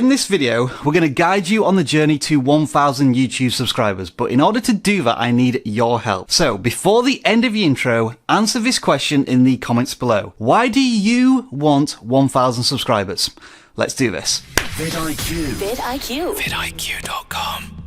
In this video, we're going to guide you on the journey to 1,000 YouTube subscribers, but in order to do that, I need your help. So before the end of the intro, answer this question in the comments below. Why do you want 1,000 subscribers? Let's do this. vidIQ. vidIQ. vidIQ.com.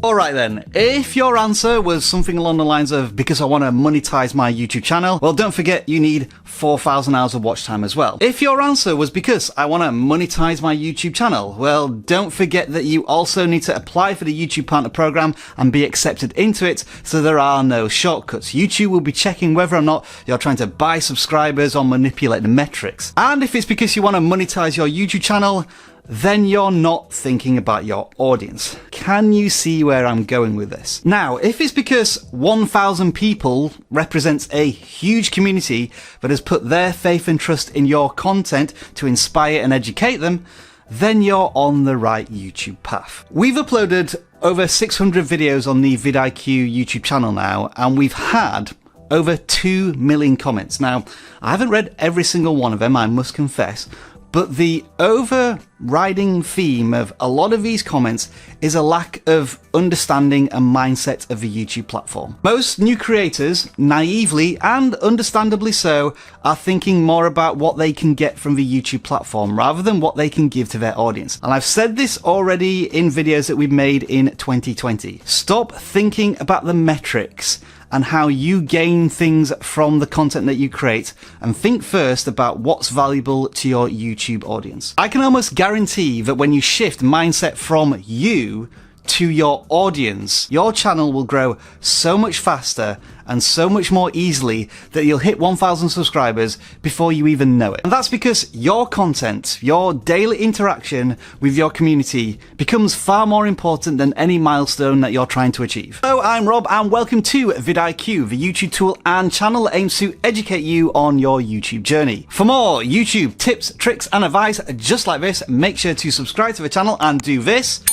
Alright then, if your answer was something along the lines of because I want to monetize my YouTube channel, well don't forget you need 4,000 hours of watch time as well. If your answer was because I want to monetize my YouTube channel, well don't forget that you also need to apply for the YouTube Partner Program and be accepted into it, so there are no shortcuts. YouTube will be checking whether or not you're trying to buy subscribers or manipulate the metrics. And if it's because you want to monetize your YouTube channel, then you're not thinking about your audience. Can you see where I'm going with this? Now, if it's because 1,000 people represents a huge community that has put their faith and trust in your content to inspire and educate them, then you're on the right YouTube path. We've uploaded over 600 videos on the vidIQ YouTube channel now, and we've had over 2 million comments. Now, I haven't read every single one of them, I must confess, but the overriding theme of a lot of these comments is a lack of understanding and mindset of the YouTube platform. Most new creators, naively and understandably so, are thinking more about what they can get from the YouTube platform rather than what they can give to their audience. And I've said this already in videos that we've made in 2020. Stop thinking about the metrics and how you gain things from the content that you create, and think first about what's valuable to your YouTube audience. I can almost guarantee that when you shift mindset from you to your audience, your channel will grow so much faster and so much more easily that you'll hit 1,000 subscribers before you even know it. And that's because your content, your daily interaction with your community becomes far more important than any milestone that you're trying to achieve. Hello, I'm Rob and welcome to vidIQ, the YouTube tool and channel that aims to educate you on your YouTube journey. For more YouTube tips, tricks and advice just like this, make sure to subscribe to the channel and do this,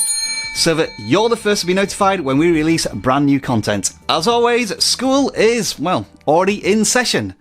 so that you're the first to be notified when we release brand new content. As always, school is, well, already in session.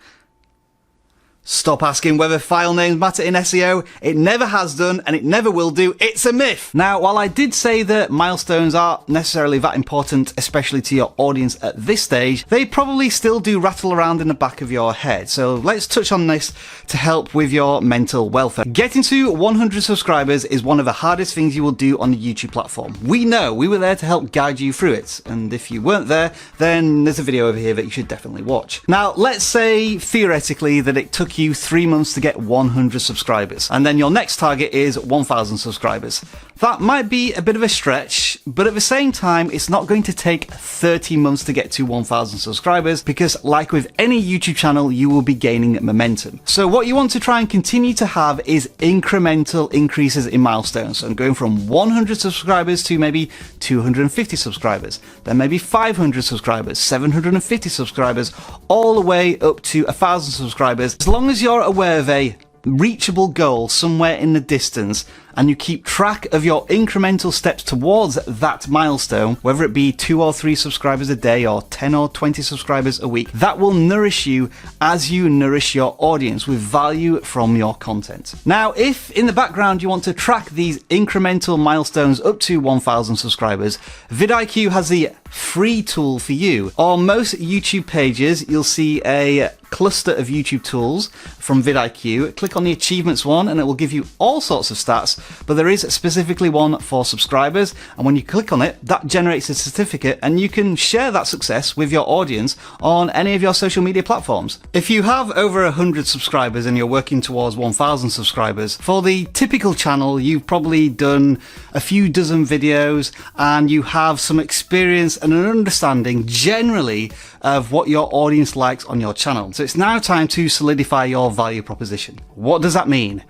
Stop asking whether file names matter in SEO. It never has done and it never will do. It's a myth. Now, while I did say that milestones aren't necessarily that important, especially to your audience at this stage, they probably still do rattle around in the back of your head. So let's touch on this to help with your mental welfare. Getting to 100 subscribers is one of the hardest things you will do on the YouTube platform. We know, we were there to help guide you through it. And if you weren't there, then there's a video over here that you should definitely watch. Now, let's say theoretically that it took you 3 months to get 100 subscribers, and then your next target is 1,000 subscribers. That might be a bit of a stretch, but at the same time, it's not going to take 30 months to get to 1,000 subscribers, because like with any YouTube channel, you will be gaining momentum. So what you want to try and continue to have is incremental increases in milestones. So going from 100 subscribers to maybe 250 subscribers, then maybe 500 subscribers, 750 subscribers, all the way up to 1,000 subscribers. As long as you're aware of a reachable goal somewhere in the distance and you keep track of your incremental steps towards that milestone, whether it be 2 or 3 subscribers a day or 10 or 20 subscribers a week, that will nourish you as you nourish your audience with value from your content. Now, if in the background you want to track these incremental milestones up to 1,000 subscribers, vidIQ has the free tool for you. On most YouTube pages, you'll see a cluster of YouTube tools from vidIQ. Click on the achievements one and it will give you all sorts of stats, but there is specifically one for subscribers, and when you click on it, that generates a certificate and you can share that success with your audience on any of your social media platforms. If you have over 100 subscribers and you're working towards 1,000 subscribers, for the typical channel, you've probably done a few dozen videos and you have some experience and an understanding generally of what your audience likes on your channel. So it's now time to solidify your value proposition. What does that mean?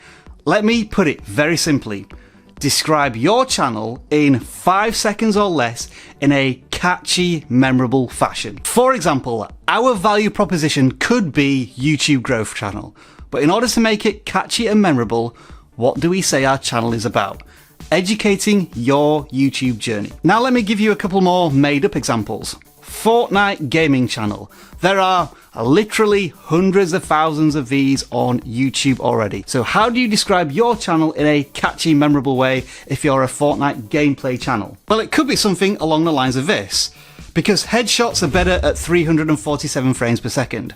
Let me put it very simply. Describe your channel in 5 seconds or less in a catchy, memorable fashion. For example, our value proposition could be YouTube Growth Channel, but in order to make it catchy and memorable, what do we say our channel is about? Educating your YouTube journey. Now let me give you a couple more made up examples. Fortnite gaming channel. There are literally hundreds of thousands of these on YouTube already. So how do you describe your channel in a catchy, memorable way if you're a Fortnite gameplay channel? Well, it could be something along the lines of this. Because headshots are better at 347 frames per second.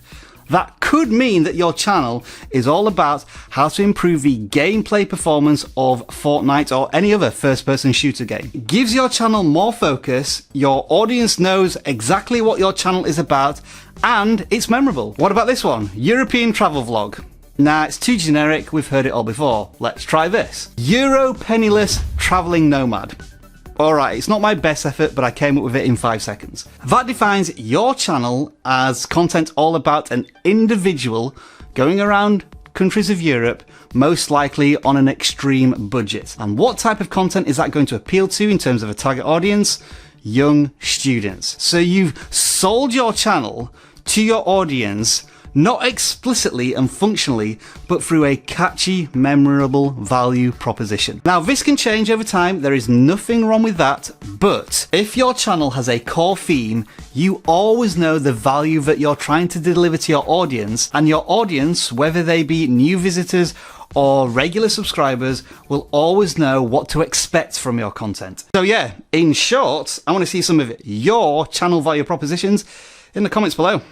That could mean that your channel is all about how to improve the gameplay performance of Fortnite or any other first-person shooter game. It gives your channel more focus, your audience knows exactly what your channel is about, and it's memorable. What about this one? European travel vlog. Nah, it's too generic, we've heard it all before. Let's try this. Euro penniless travelling nomad. Alright, it's not my best effort, but I came up with it in 5 seconds. That defines your channel as content all about an individual going around countries of Europe, most likely on an extreme budget. And what type of content is that going to appeal to in terms of a target audience? Young students. So you've sold your channel to your audience, not explicitly and functionally, but through a catchy, memorable value proposition. Now, this can change over time. There is nothing wrong with that. But if your channel has a core theme, you always know the value that you're trying to deliver to your audience, and your audience, whether they be new visitors or regular subscribers, will always know what to expect from your content. So yeah, in short, I want to see some of your channel value propositions in the comments below.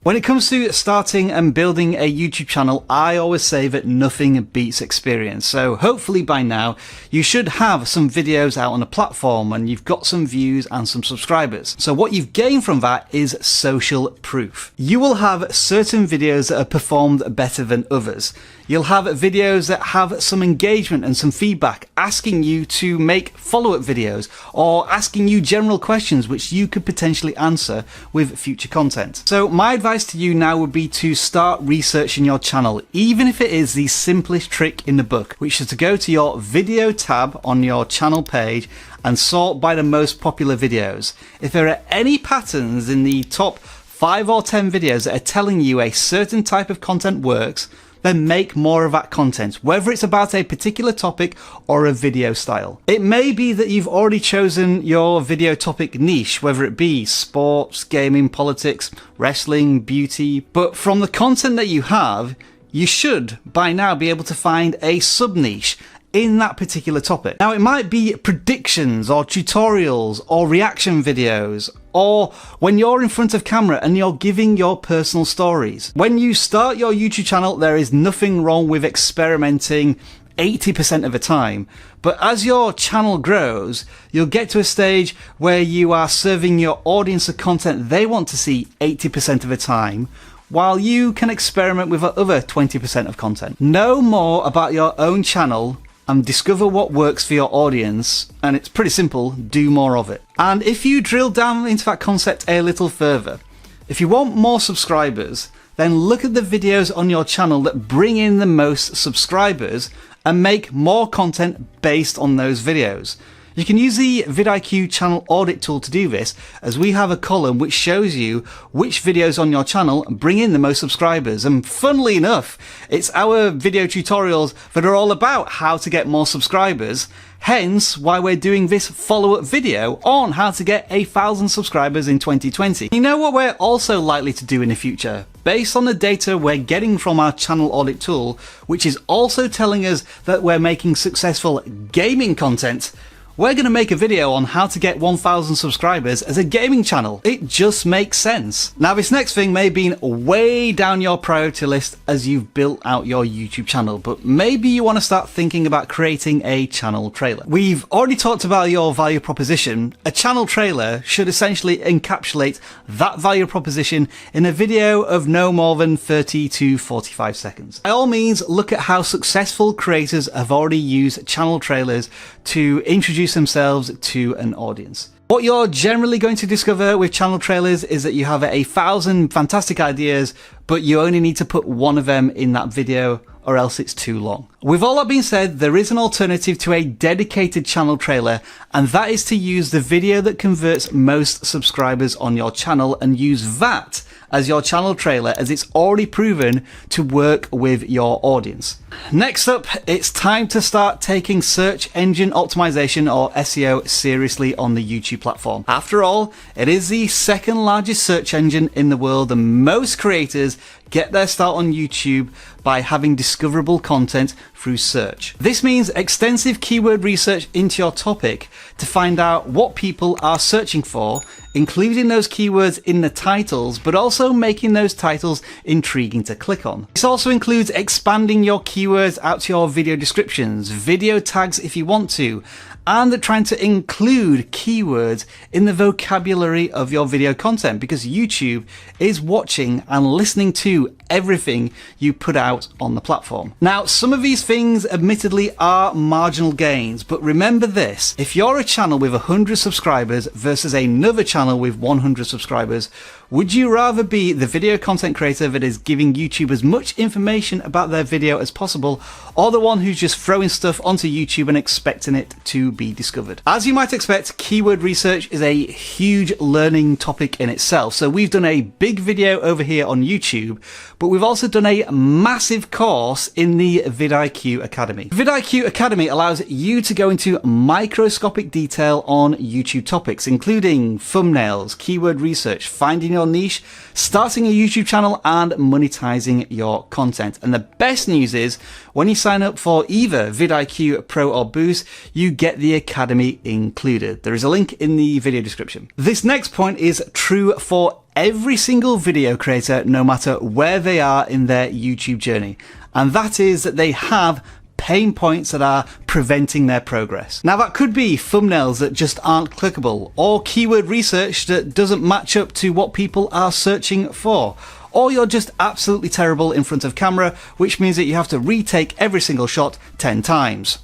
When it comes to starting and building a YouTube channel, I always say that nothing beats experience. So hopefully by now, you should have some videos out on a platform and you've got some views and some subscribers. So what you've gained from that is social proof. You will have certain videos that are performed better than others. You'll have videos that have some engagement and some feedback, asking you to make follow-up videos or asking you general questions which you could potentially answer with future content. So my advice to you now would be to start researching your channel, even if it is the simplest trick in the book, which is to go to your video tab on your channel page and sort by the most popular videos. If there are any patterns in the top 5 or 10 videos that are telling you a certain type of content works, then make more of that content, whether it's about a particular topic or a video style. It may be that you've already chosen your video topic niche, whether it be sports, gaming, politics, wrestling, beauty, but from the content that you have, you should by now be able to find a sub-niche in that particular topic. Now, it might be predictions or tutorials or reaction videos, or when you're in front of camera and you're giving your personal stories. When you start your YouTube channel, there is nothing wrong with experimenting 80% of the time. But as your channel grows, you'll get to a stage where you are serving your audience the content they want to see 80% of the time, while you can experiment with the other 20% of content. Know more about your own channel and discover what works for your audience, and it's pretty simple, do more of it. And if you drill down into that concept a little further, if you want more subscribers, then look at the videos on your channel that bring in the most subscribers and make more content based on those videos. You can use the vidIQ channel audit tool to do this, as we have a column which shows you which videos on your channel bring in the most subscribers. And funnily enough, it's our video tutorials that are all about how to get more subscribers, hence why we're doing this follow-up video on how to get 1,000 subscribers in 2020. You know what we're also likely to do in the future? Based on the data we're getting from our channel audit tool, which is also telling us that we're making successful gaming content, we're going to make a video on how to get 1,000 subscribers as a gaming channel. It just makes sense. Now, this next thing may have been way down your priority list as you've built out your YouTube channel, but maybe you want to start thinking about creating a channel trailer. We've already talked about your value proposition. A channel trailer should essentially encapsulate that value proposition in a video of no more than 30 to 45 seconds. By all means, look at how successful creators have already used channel trailers to introduce themselves to an audience. What you're generally going to discover with channel trailers is that you have 1,000 fantastic ideas, but you only need to put one of them in that video, or else it's too long. With all that being said, there is an alternative to a dedicated channel trailer, and that is to use the video that converts most subscribers on your channel and use that as your channel trailer, as it's already proven to work with your audience. Next up, it's time to start taking search engine optimization or SEO seriously on the YouTube platform. After all, it is the second largest search engine in the world, and most creators get their start on YouTube by having discoverable content through search. This means extensive keyword research into your topic to find out what people are searching for, including those keywords in the titles, but also making those titles intriguing to click on. This also includes expanding your keywords out to your video descriptions, video tags if you want to, and trying to include keywords in the vocabulary of your video content, because YouTube is watching and listening to everything you put out on the platform. Now, some of these things admittedly are marginal gains, but remember this: if you're a channel with 100 subscribers versus another channel with 100 subscribers, would you rather be the video content creator that is giving YouTube as much information about their video as possible, or the one who's just throwing stuff onto YouTube and expecting it to be discovered? As you might expect, keyword research is a huge learning topic in itself. So we've done a big video over here on YouTube, but we've also done a massive course in the vidIQ Academy. vidIQ Academy allows you to go into microscopic detail on YouTube topics, including thumbnails, keyword research, finding your niche, starting a YouTube channel, and monetizing your content. And the best news is, when you sign up for either vidIQ Pro or Boost, you get the Academy included. There is a link in the video description. This next point is true for every single video creator, no matter where they are in their YouTube journey. And that is that they have pain points that are preventing their progress. Now, that could be thumbnails that just aren't clickable, or keyword research that doesn't match up to what people are searching for, or you're just absolutely terrible in front of camera, which means that you have to retake every single shot 10 times.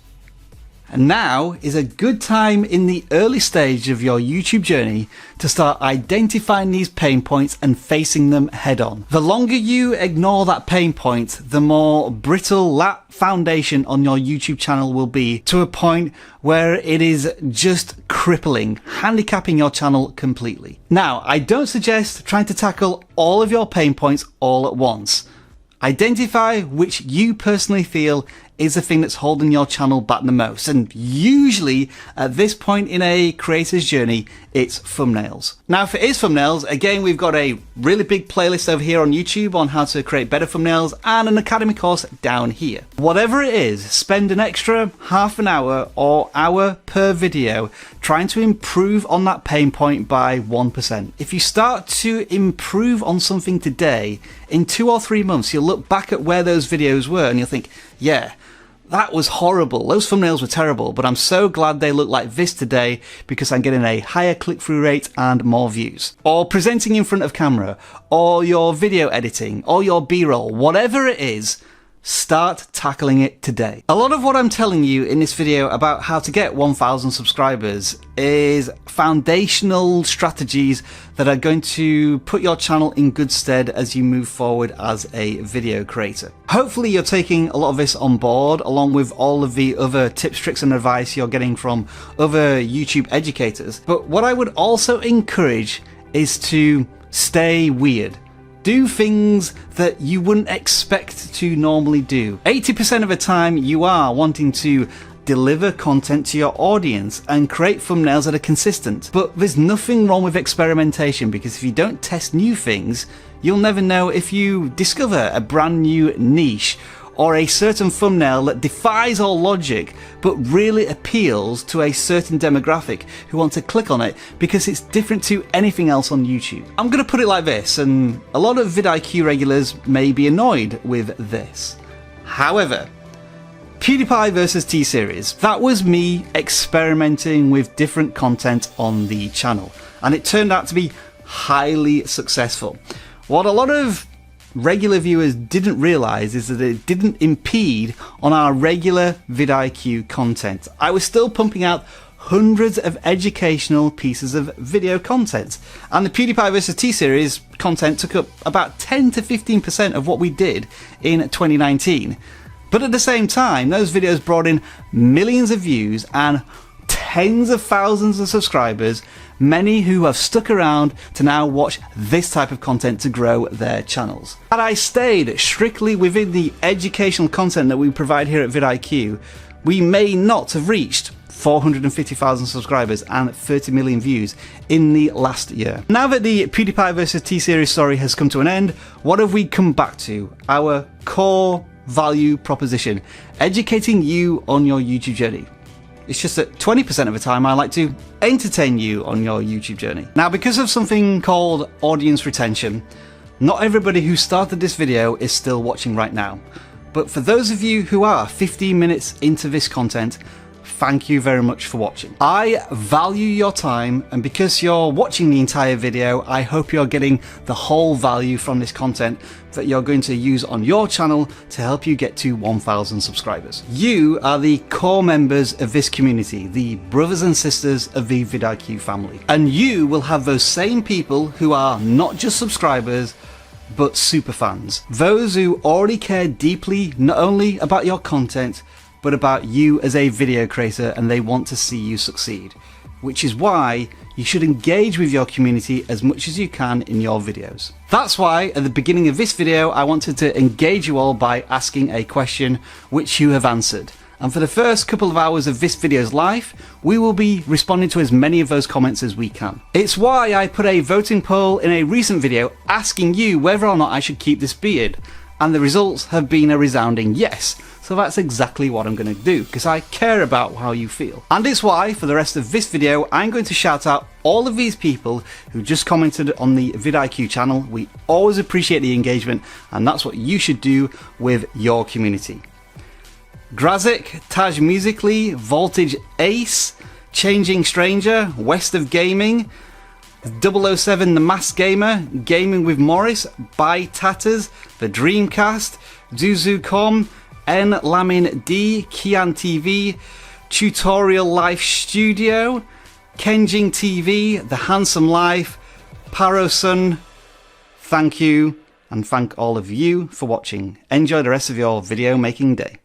And now is a good time in the early stage of your YouTube journey to start identifying these pain points and facing them head on. The longer you ignore that pain point, the more brittle that foundation on your YouTube channel will be, to a point where it is just crippling, handicapping your channel completely. Now, I don't suggest trying to tackle all of your pain points all at once. Identify which you personally feel is the thing that's holding your channel back the most. And usually at this point in a creator's journey, it's thumbnails. Now, if it is thumbnails, again, we've got a really big playlist over here on YouTube on how to create better thumbnails, and an Academy course down here. Whatever it is, spend an extra half an hour or hour per video trying to improve on that pain point by 1%. If you start to improve on something today, in 2 or 3 months, you'll look back at where those videos were and you'll think, yeah, that was horrible. Those thumbnails were terrible, but I'm so glad they look like this today because I'm getting a higher click-through rate and more views. Or presenting in front of camera, or your video editing, or your B-roll, whatever it is, start tackling it today. A lot of what I'm telling you in this video about how to get 1,000 subscribers is foundational strategies that are going to put your channel in good stead as you move forward as a video creator. Hopefully you're taking a lot of this on board, along with all of the other tips, tricks and advice you're getting from other YouTube educators. But what I would also encourage is to stay weird. Do things that you wouldn't expect to normally do. 80% of the time you are wanting to deliver content to your audience and create thumbnails that are consistent. But there's nothing wrong with experimentation, because if you don't test new things, you'll never know if you discover a brand new niche or a certain thumbnail that defies all logic but really appeals to a certain demographic who want to click on it because it's different to anything else on YouTube. I'm going to put it like this, and a lot of vidIQ regulars may be annoyed with this. However, PewDiePie versus T-Series, that was me experimenting with different content on the channel, and it turned out to be highly successful. What a lot of regular viewers didn't realize is that it didn't impede on our regular vidIQ content. I was still pumping out hundreds of educational pieces of video content, and the PewDiePie vs T-Series content took up about 10 to 15% of what we did in 2019. But at the same time, those videos brought in millions of views and tens of thousands of subscribers, many who have stuck around to now watch this type of content to grow their channels. Had I stayed strictly within the educational content that we provide here at vidIQ, we may not have reached 450,000 subscribers and 30 million views in the last year. Now that the PewDiePie vs T-Series story has come to an end, what have we come back to? Our core value proposition, educating you on your YouTube journey. It's just that 20% of the time I like to entertain you on your YouTube journey. Now, because of something called audience retention, not everybody who started this video is still watching right now. But for those of you who are 15 minutes into this content, thank you very much for watching. I value your time, and because you're watching the entire video, I hope you're getting the whole value from this content that you're going to use on your channel to help you get to 1,000 subscribers. You are the core members of this community, the brothers and sisters of the vidIQ family. And you will have those same people who are not just subscribers, but super fans. Those who already care deeply not only about your content, but about you as a video creator, and they want to see you succeed. Which is why you should engage with your community as much as you can in your videos. That's why at the beginning of this video I wanted to engage you all by asking a question which you have answered. And for the first couple of hours of this video's life, we will be responding to as many of those comments as we can. It's why I put a voting poll in a recent video asking you whether or not I should keep this beard. And the results have been a resounding yes. So that's exactly what I'm going to do, because I care about how you feel. And it's why, for the rest of this video, I'm going to shout out all of these people who just commented on the vidIQ channel. We always appreciate the engagement, and that's what you should do with your community. Grazik, Taj Musically, Voltage Ace, Changing Stranger, West of Gaming, 007 The Masked Gamer, Gaming with Morris, By Tatters, The Dreamcast, Zuzu.com, N Lamin D, Kian TV, Tutorial Life Studio, Kenjing TV, The Handsome Life, Parosun. Thank you, and thank all of you for watching. Enjoy the rest of your video making day.